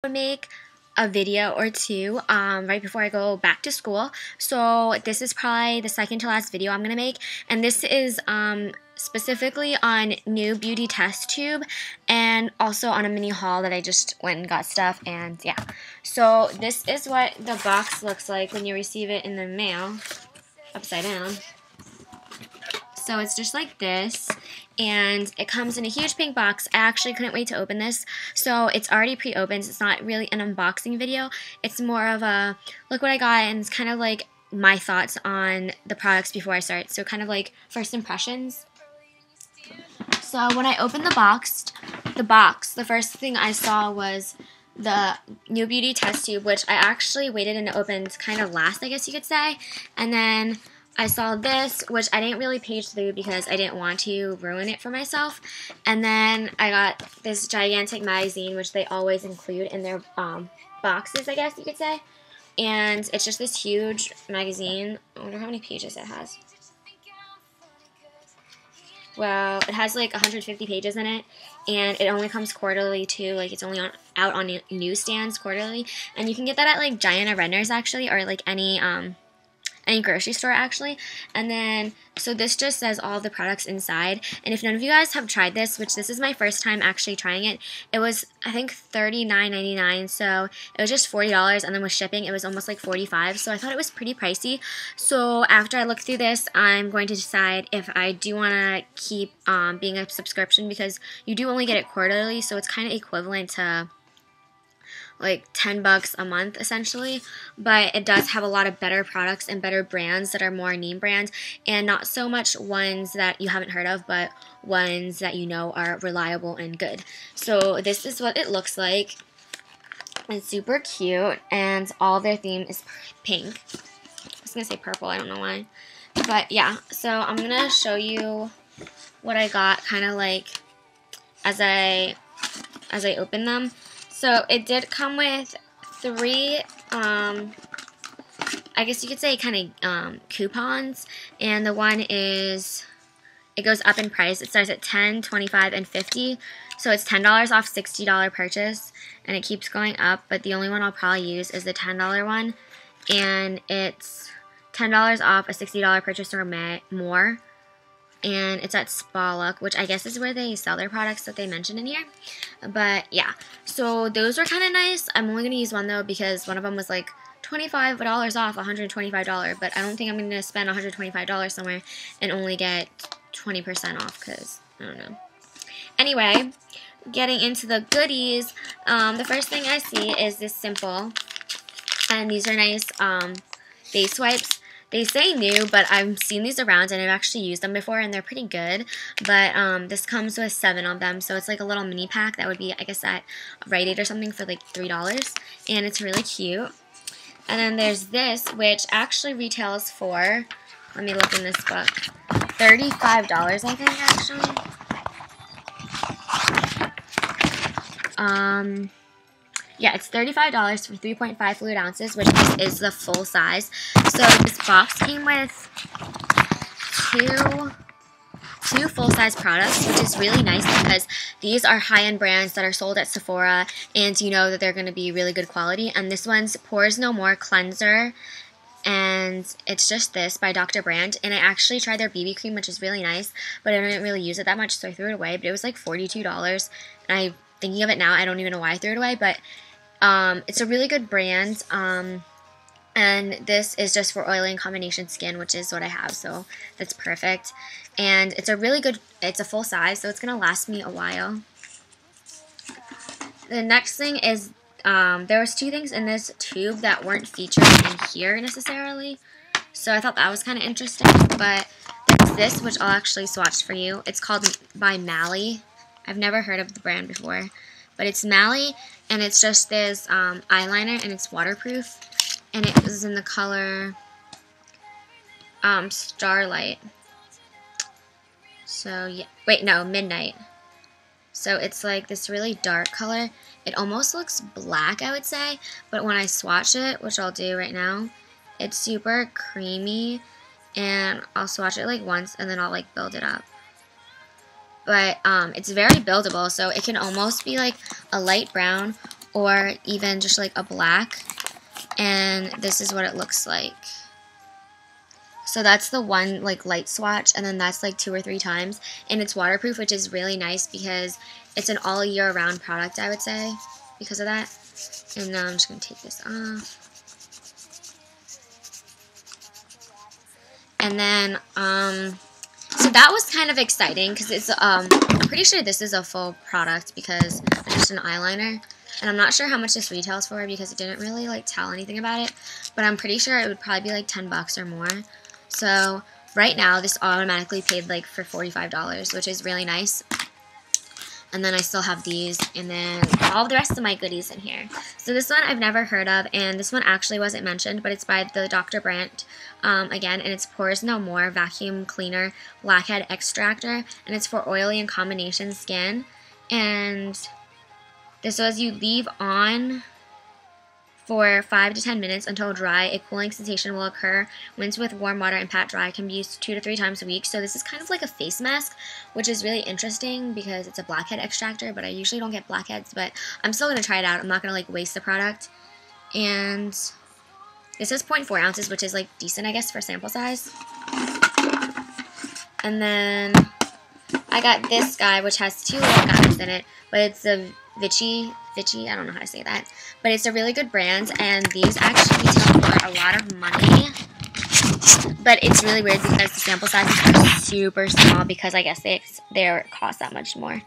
make a video or two right before I go back to school. So this is probably the second to last video I'm gonna make, and this is specifically on new Beauty Testtube and also on a mini haul that I just went and got stuff. And yeah, so this is what the box looks like when you receive it in the mail, upside down. So it's just like this, and it comes in a huge pink box. I actually couldn't wait to open this. So it's already pre-opened. It's not really an unboxing video. It's more of a look what I got, and it's kind of like my thoughts on the products before I start. So kind of like first impressions. So when I opened the box, the first thing I saw was the new Beauty Testtube, which I actually waited and it opened kind of last, I guess you could say. And then I saw this, which I didn't really page through because I didn't want to ruin it for myself. And then I got this gigantic magazine, which they always include in their boxes, I guess you could say. And it's just this huge magazine. I wonder how many pages it has. Well, it has like 150 pages in it, and it only comes quarterly too. Like, it's only out on newsstands quarterly, and you can get that at like Giant or Renner's actually, or like any grocery store actually. And then, so this just says all the products inside. And if none of you guys have tried this, which this is my first time actually trying it, it was, I think, $39.99, so it was just $40, and then with shipping, it was almost like $45, so I thought it was pretty pricey. So after I look through this, I'm going to decide if I do want to keep being a subscription, because you do only get it quarterly, so it's kind of equivalent to like $10 a month essentially, but it does have a lot of better products and better brands that are more name brands, and not so much ones that you haven't heard of, but ones that you know are reliable and good. So this is what it looks like. It's super cute, and all their theme is pink. I was gonna say purple, I don't know why, but yeah. So I'm gonna show you what I got, kind of like as I open them. So it did come with 3, I guess you could say kind of coupons, and the one is, it goes up in price. It starts at $10, $25, and $50, so it's $10 off $60 purchase, and it keeps going up, but the only one I'll probably use is the $10 one, and it's $10 off a $60 purchase or more. And it's at Spa Look, which I guess is where they sell their products that they mentioned in here. But yeah, so those were kind of nice. I'm only going to use one though, because one of them was like $25 off $125, but I don't think I'm going to spend $125 somewhere and only get 20% off, because I don't know. Anyway, getting into the goodies, the first thing I see is this Simple, and these are nice face wipes. They say new, but I've seen these around and I've actually used them before, and they're pretty good. But this comes with 7 of them, so it's like a little mini pack that would be, I guess, at Rite Aid or something for like $3, and it's really cute. And then there's this, which actually retails for, let me look in this book, $35, I think, actually. Yeah, it's $35 for 3.5 fluid ounces, which is the full size. So this box came with two full-size products, which is really nice because these are high-end brands that are sold at Sephora, and you know that they're going to be really good quality. And this one's Pores No More Cleanser, and it's just this by Dr. Brandt. And I actually tried their BB cream, which is really nice, but I didn't really use it that much, so I threw it away. But it was like $42, and I'm thinking of it now, I don't even know why I threw it away, but it's a really good brand, and this is just for oily and combination skin, which is what I have, so that's perfect. And it's a really good, it's a full size, so it's going to last me a while. The next thing is, there was 2 things in this tube that weren't featured in here necessarily, so I thought that was kind of interesting. But there's this, which I'll actually swatch for you. It's called by Mally. I've never heard of the brand before, but it's Mally, and it's just this eyeliner, and it's waterproof, and it is in the color Starlight. So yeah, wait, no, Midnight. So it's like this really dark color. It almost looks black, I would say, but when I swatch it, which I'll do right now, it's super creamy, and I'll swatch it like once, and then I'll like build it up. But it's very buildable, so it can almost be like a light brown or even just like a black. And this is what it looks like. So that's the one like light swatch, and then that's like 2 or 3 times, and it's waterproof, which is really nice because it's an all year round product, I would say, because of that. And now I'm just gonna take this off. And then so that was kind of exciting because it's I'm pretty sure this is a full product because it's just an eyeliner. And I'm not sure how much this retails for because it didn't really like tell anything about it, but I'm pretty sure it would probably be like $10 or more. So right now this automatically paid like for $45, which is really nice. And then I still have these, and then all the rest of my goodies in here. So this one I've never heard of, and this one actually wasn't mentioned, but it's by the Dr. Brandt again, and it's Pores No More Vacuum Cleaner Blackhead Extractor, and it's for oily and combination skin. And this says you leave on for 5 to 10 minutes until dry. A cooling sensation will occur. Rinse with warm water and pat dry. Can be used 2 to 3 times a week. So this is kind of like a face mask, which is really interesting because it's a blackhead extractor, but I usually don't get blackheads, but I'm still going to try it out. I'm not going to like waste the product. And this is 0.4 ounces, which is like decent, I guess, for sample size. And then I got this guy, which has 2 little guys in it, but it's a Vichy, I don't know how to say that, but it's a really good brand, and these actually retail for a lot of money, but it's really weird because the sample sizes are super small because I guess they cost that much more.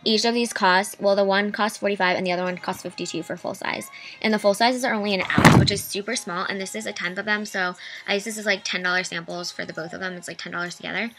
Each of these costs, well, the one costs $45 and the other one costs $52 for full size. And the full sizes are only an ounce, which is super small, and this is a 1/10 of them, so I guess this is like $10 samples for the both of them. It's like $10 together.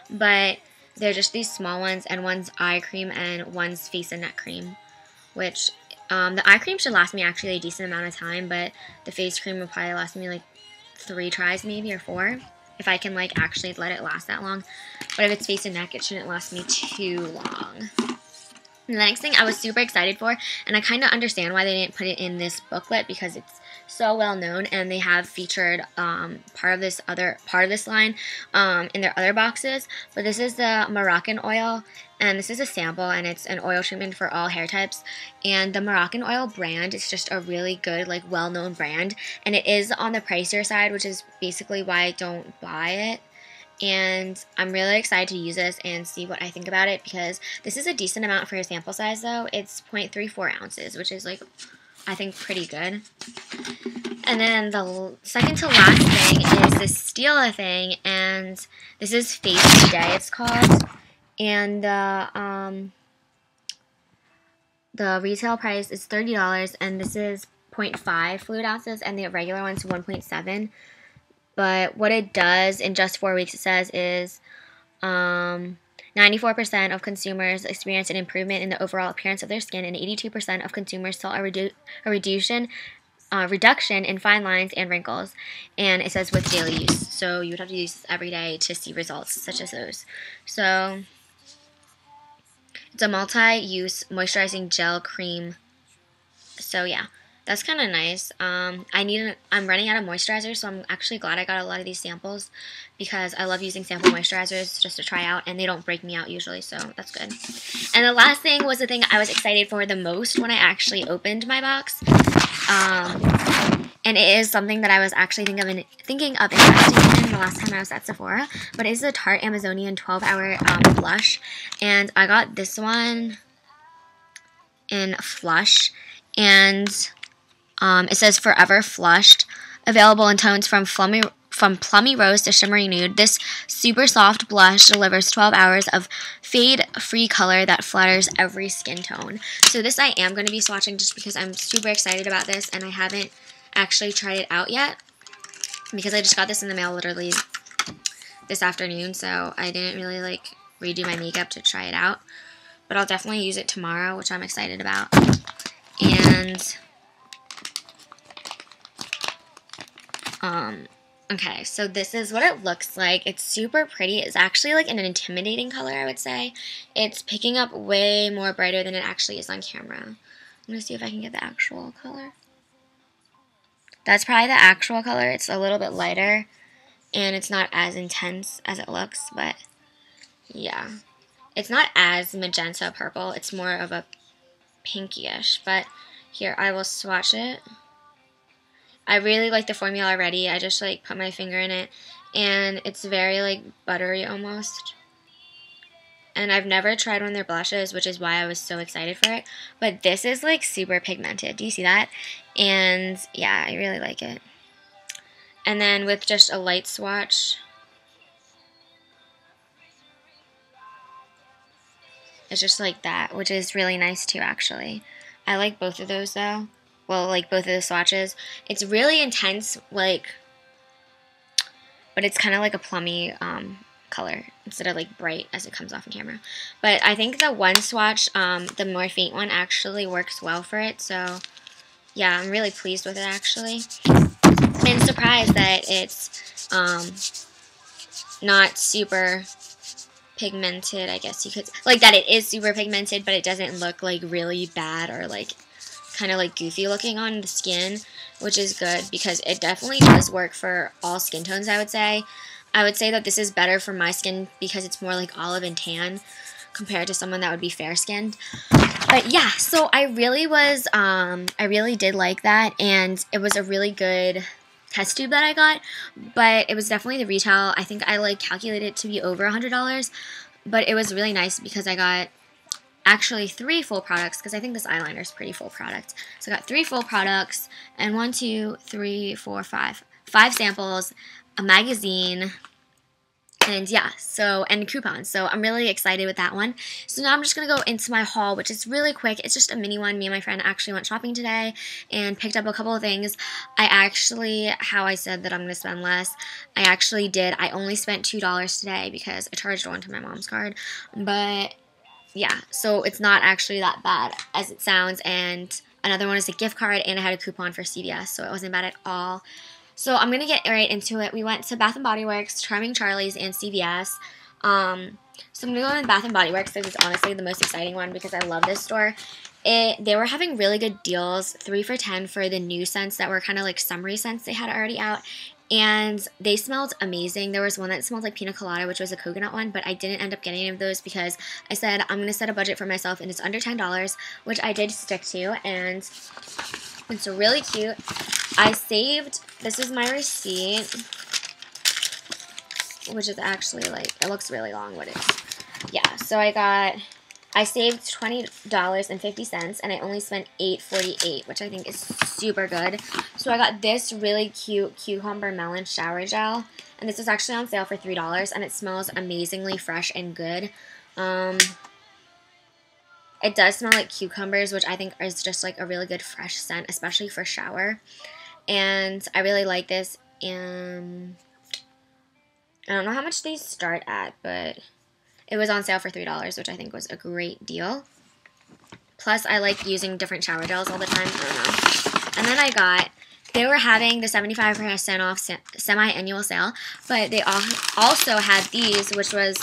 But they're just these small ones, and one's eye cream and one's face and neck cream, which the eye cream should last me actually a decent amount of time, but the face cream will probably last me like 3 tries maybe, or 4, if I can like actually let it last that long. But if it's face and neck, it shouldn't last me too long. And the next thing I was super excited for, and I kind of understand why they didn't put it in this booklet because it's so well known, and they have featured part of this line in their other boxes. But this is the Moroccan oil, and this is a sample, and it's an oil treatment for all hair types. And the Moroccan oil brand is just a really good, like, well-known brand, and it is on the pricier side, which is basically why I don't buy it. And I'm really excited to use this and see what I think about it because this is a decent amount for your sample size, though. It's 0.34 ounces, which is, like, I think pretty good. And then the second to last thing is this Stila thing, and this is Face Today, it's called. And the retail price is $30, and this is 0.5 fluid ounces, and the regular one's 1.7. But what it does in just 4 weeks, it says, is 94% of consumers experience an improvement in the overall appearance of their skin, and 82% of consumers saw a reduction in fine lines and wrinkles. And it says with daily use. So you would have to use this every day to see results such as those. So it's a multi-use moisturizing gel cream. So yeah. That's kind of nice. I'm running out of moisturizer, so I'm actually glad I got a lot of these samples because I love using sample moisturizers just to try out, and they don't break me out usually, so that's good. And the last thing was the thing I was excited for the most when I actually opened my box. And it is something that I was actually thinking of investing in the last time I was at Sephora, but it is the Tarte Amazonian 12-Hour Blush, and I got this one in Flush, and it says Forever Flushed, available in tones from plummy rose to shimmery nude. This super soft blush delivers 12 hours of fade-free color that flatters every skin tone. So this I am going to be swatching just because I'm super excited about this, and I haven't actually tried it out yet because I just got this in the mail literally this afternoon, so I didn't really like redo my makeup to try it out. But I'll definitely use it tomorrow, which I'm excited about. And okay, so this is what it looks like. It's super pretty. It's actually like an intimidating color, I would say. It's picking up way more brighter than it actually is on camera. I'm going to see if I can get the actual color. That's probably the actual color. It's a little bit lighter, and it's not as intense as it looks, but yeah. It's not as magenta purple. It's more of a pinkyish. But here, I will swatch it. I really like the formula already. I just like put my finger in it, and it's very like buttery almost. And I've never tried one of their blushes, which is why I was so excited for it. But this is like super pigmented. Do you see that? And yeah, I really like it. And then with just a light swatch, it's just like that, which is really nice too, actually. I like both of those though. Well, like both of the swatches. It's really intense, like, but it's kind of like a plummy color instead of like bright as it comes off in camera. But I think the one swatch, the more faint one, actually works well for it. So yeah, I'm really pleased with it actually. And surprised that it's not super pigmented, I guess you could, like that it is super pigmented, but it doesn't look like really bad or like kind of like goofy looking on the skin, which is good because it definitely does work for all skin tones, I would say. I would say that this is better for my skin because it's more like olive and tan compared to someone that would be fair skinned. But yeah, so I really did like that, and it was a really good test tube that I got, but it was definitely the retail. I think I like calculated it to be over $100, but it was really nice because I got actually 3 full products because I think this eyeliner is pretty full product. So I got 3 full products and 1, 2, 3, 4, 5 samples, a magazine, and yeah, and coupons. So I'm really excited with that one. So now I'm just going to go into my haul, which is really quick. It's just a mini one. Me and my friend actually went shopping today and picked up a couple of things. How I said that I'm going to spend less, I actually did. I only spent $2 today because I charged one to my mom's card. But yeah, so it's not actually that bad as it sounds. And another one is a gift card, and I had a coupon for CVS, so it wasn't bad at all. So I'm going to get right into it. We went to Bath & Body Works, Charming Charlie's, and CVS. So I'm going to go in Bath & Body Works because it's honestly the most exciting one because I love this store. They were having really good deals, 3 for $10 for the new scents that were kind of like summery scents they had already out. And they smelled amazing. There was one that smelled like pina colada, which was a coconut one, but I didn't end up getting any of those because I said I'm going to set a budget for myself and it's under $10, which I did stick to, and it's really cute. I saved, this is my receipt, which is actually like, it looks really long, but it's, yeah, so I saved $20.50 and I only spent $8.48, which I think is super good. So I got this really cute cucumber melon shower gel, and this is actually on sale for $3, and it smells amazingly fresh and good. It does smell like cucumbers, which I think is just like a really good fresh scent, especially for shower. And I really like this, and I don't know how much these start at, but it was on sale for $3, which I think was a great deal. Plus, I like using different shower gels all the time. I don't know. And then they were having the 75% off semi-annual sale, but they also had these, which was,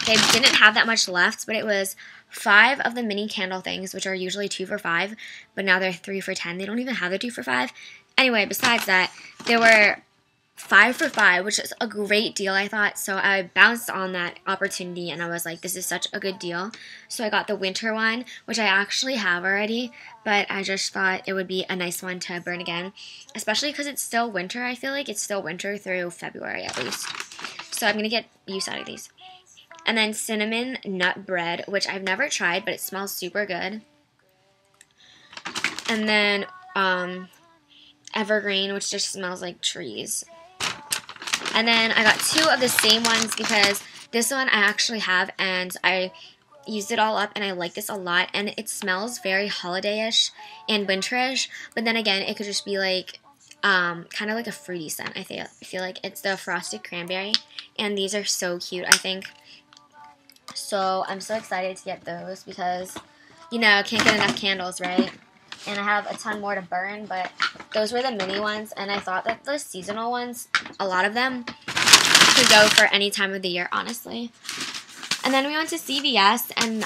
they didn't have that much left, but it was 5 of the mini candle things, which are usually 2 for $5, but now they're 3 for $10. They don't even have the 2 for $5. Anyway, besides that, there were 5 for $5, which is a great deal, I thought. So I bounced on that opportunity, and I was like, this is such a good deal. So I got the winter one, which I actually have already, but I just thought it would be a nice one to burn again, especially because it's still winter. I feel like it's still winter through February at least. So I'm going to get use out of these. And then cinnamon nut bread, which I've never tried, but it smells super good. And then evergreen, which just smells like trees. And then I got 2 of the same ones because this one I actually have, and I used it all up, and I like this a lot. And it smells very holiday-ish and winterish, but then again, it could just be like kind of like a fruity scent. I feel like it's the frosted cranberry, and these are so cute, I think. So I'm so excited to get those because, you know, can't get enough candles, right? And I have a ton more to burn, but those were the mini ones, and I thought that the seasonal ones, a lot of them, could go for any time of the year, honestly. And then we went to CVS, and,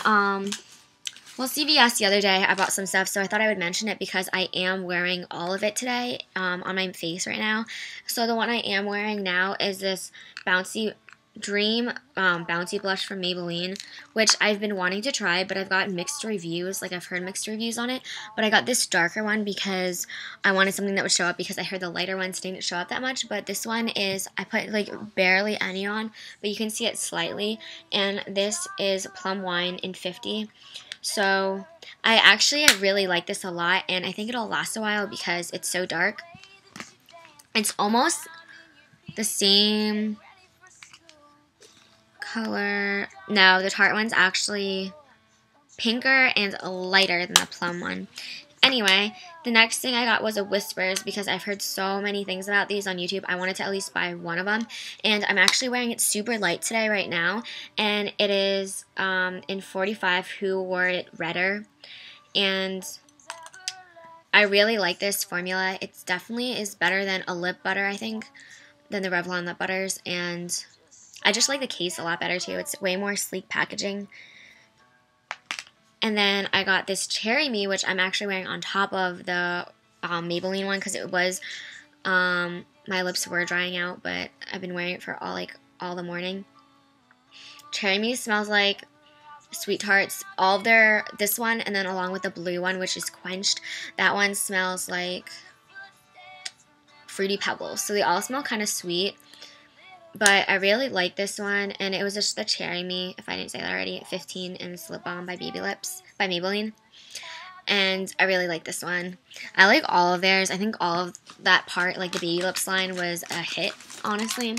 well, CVS the other day, I bought some stuff, so I thought I would mention it because I am wearing all of it today on my face right now. So the one I am wearing now is this bouncy Dream Bouncy Blush from Maybelline, which I've been wanting to try, but I've got mixed reviews. Like, I've heard mixed reviews on it, but I got this darker one because I wanted something that would show up, because I heard the lighter ones didn't show up that much. But this one is, I put like barely any on, but you can see it slightly, and this is Plum Wine in 50. So I really like this a lot, and I think it'll last a while because it's so dark. It's almost the same color. No, the Tarte one's actually pinker and lighter than the plum one. Anyway, the next thing I got was a Whispers, because I've heard so many things about these on YouTube. I wanted to at least buy one of them, and I'm actually wearing it super light today right now, and it is in 45 Who Wore It Redder, and I really like this formula. It definitely is better than a lip butter, I think, than the Revlon lip butters, and I just like the case a lot better too. It's way more sleek packaging. And then I got this Cherry Me, which I'm actually wearing on top of the Maybelline one, because it was, my lips were drying out, but I've been wearing it for all the morning. Cherry Me smells like Sweet Tarts. All of this one, and then along with the blue one, which is Quenched, that one smells like Fruity Pebbles. So they all smell kind of sweet. But I really like this one, and it was just the Cherry Me, if I didn't say that already, at 15, and it's Lip Balm by Maybelline. And I really like this one. I like all of theirs. I think all of that part, like the Baby Lips line, was a hit, honestly.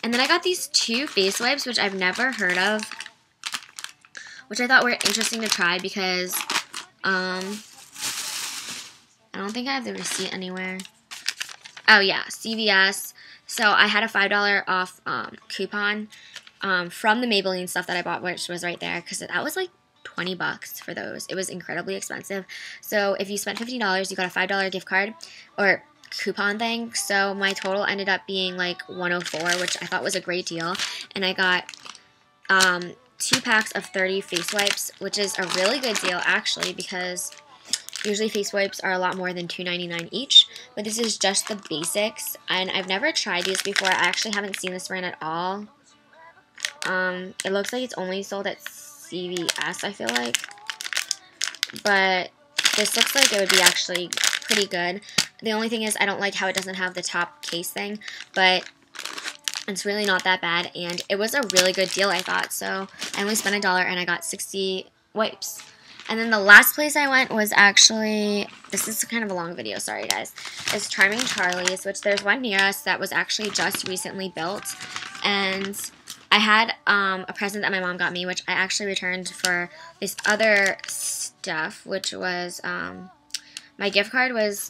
And then I got these two face wipes, which I've never heard of, which I thought were interesting to try because, I don't think I have the receipt anywhere. Oh yeah, CVS. So I had a $5 off coupon from the Maybelline stuff that I bought, which was right there, because that was like 20 bucks for those. It was incredibly expensive. So if you spent $50, you got a $5 gift card or coupon thing. So my total ended up being like $104, which I thought was a great deal. And I got 2 packs of 30 face wipes, which is a really good deal actually, because usually face wipes are a lot more than $2.99 each, but this is just the basics, and I've never tried these before. I actually haven't seen this brand at all. It looks like it's only sold at CVS, I feel like, but this looks like it would be actually pretty good. The only thing is I don't like how it doesn't have the top case thing, but it's really not that bad, and it was a really good deal, I thought. So I only spent $1 and I got 60 wipes. And then the last place I went was actually, this is kind of a long video, sorry guys, is Charming Charlie's, which there's one near us that was actually just recently built. And I had a present that my mom got me, which I actually returned for this other stuff, which was, my gift card was,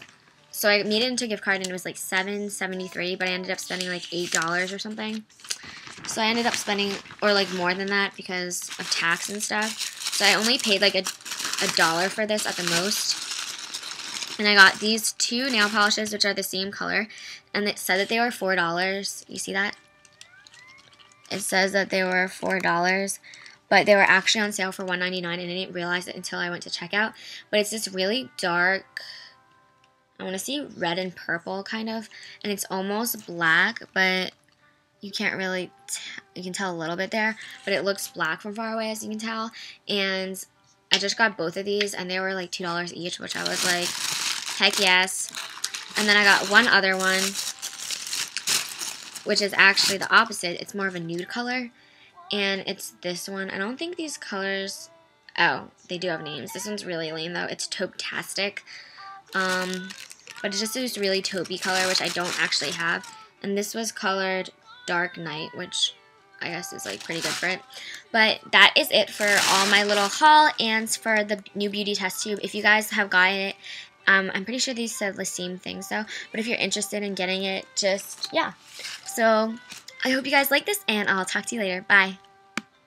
so I made it into a gift card and it was like $7.73, but I ended up spending like $8 or something. So I ended up spending, or like more than that because of tax and stuff. So I only paid like $1 for this at the most. And I got these 2 nail polishes, which are the same color. And it said that they were $4. You see that? It says that they were $4. But they were actually on sale for $1.99, and I didn't realize it until I went to checkout. But it's this really dark, I want to see red and purple kind of. And it's almost black, but you can't really, you can tell a little bit there, but it looks black from far away, as you can tell. And I just got both of these, and they were like $2 each, which I was like, heck yes. And then I got one other one, which is actually the opposite. It's more of a nude color, and it's this one. I don't think these colors, oh, they do have names. This one's really lame, though. It's Taupe-tastic, but it's just this really taupey color, which I don't actually have. And this was colored Dark Night, which I guess is like pretty good for it. But that is it for all my little haul and for the new Beauty Test Tube. If you guys have gotten it, I'm pretty sure these said the same things though. But if you're interested in getting it, just, yeah. So I hope you guys like this, and I'll talk to you later. Bye.